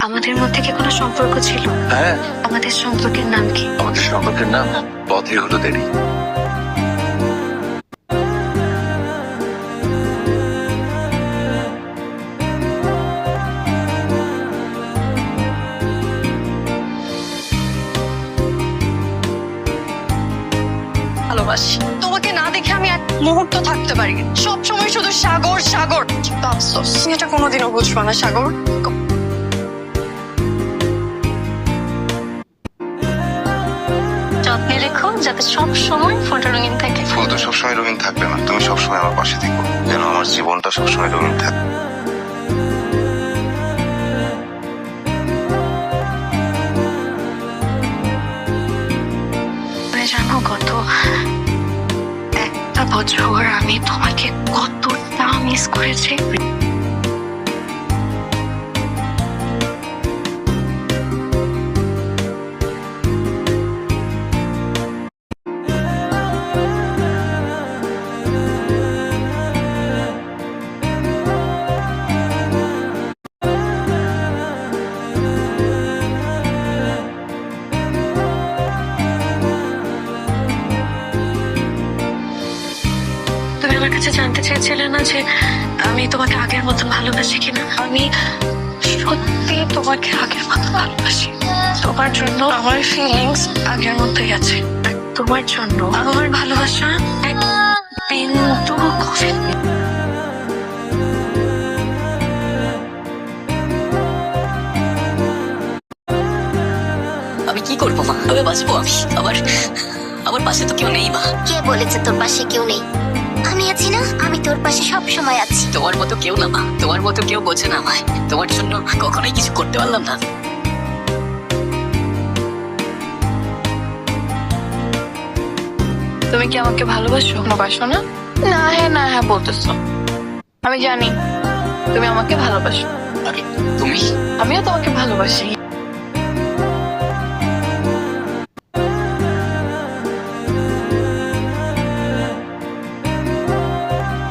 আমাদের মধ্যে কি কোনো সম্পর্ক ছিল? হ্যাঁ, আমাদের সম্পর্কের নাম কি? আমাদের সম্পর্কের নাম পথে হলো দেরি। ভালোবাসি তোমাকে না দেখে আমি এক মুহূর্ত থাকতে পারি না। সব সময় শুধু সাগর সাগর। কিন্তু আফসোস তুমি এটা কোনোদিনও বুঝবো না সাগর। যত্নে রেখো যাতে সব সময় ফোনটা রঙিন থাকে। ফুল তো সবসময় রঙিন থাকবে না, তুমি সবসময় আমার পাশে থেকো যেন আমার জীবনটা সবসময় রঙিন থাকে। তুমি জানো গত একটা বছর আমি তোমাকে কতটা মিস করেছি। তুমি আমার কাছে জানতে চেয়েছিলে না যে আমি তোমাকে আগের মতো ভালোবাসি কিনা। আমি সত্যি তোমাকে আগের মতো ভালোবাসি। তোমার জন্য আমার ফিলিংস আগের মতোই আছে। আর তোমার জন্য আমার ভালোবাসা এক বিন্দু কমেনি। আমি কি করবো মা? আমি বাঁচবো? আমি আমার আমার পাশে তো কেউ নেই মা। কে বলেছে তোর পাশে কেউ নেই? আমি আছি না, আমি তোর পাশে সব সময় আছি। তোমার মতো কেউ না মা, তোমার মতো কেউ বোঝে না আমায়। তোমার জন্য কখনোই কিছু করতে পারলাম না। তুমি কি আমাকে ভালোবাসো? ভালোবাসো না? না হ্যাঁ না হ্যাঁ বলতেছো। আমি জানি তুমি আমাকে ভালোবাসো। আর তুমি? আমিও তোমাকে ভালোবাসি।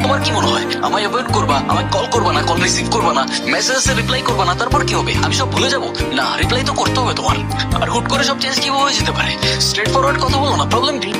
তোমার কি মনে হয় আমায় অ্যাভয়েড করবা, আমায় কল করবা না, কল রিসিভ করবা না, মেসেজে রিপ্লাই করবা না, তারপর কি হবে? আমি সব ভুলে যাবো? না, রিপ্লাই তো করতে হবে তোমার। আর হুট করে সব চেঞ্জ কিভাবে হয়ে যেতে পারে? স্ট্রেট ফরওয়ার্ড কথা বলো না, প্রবলেম কি?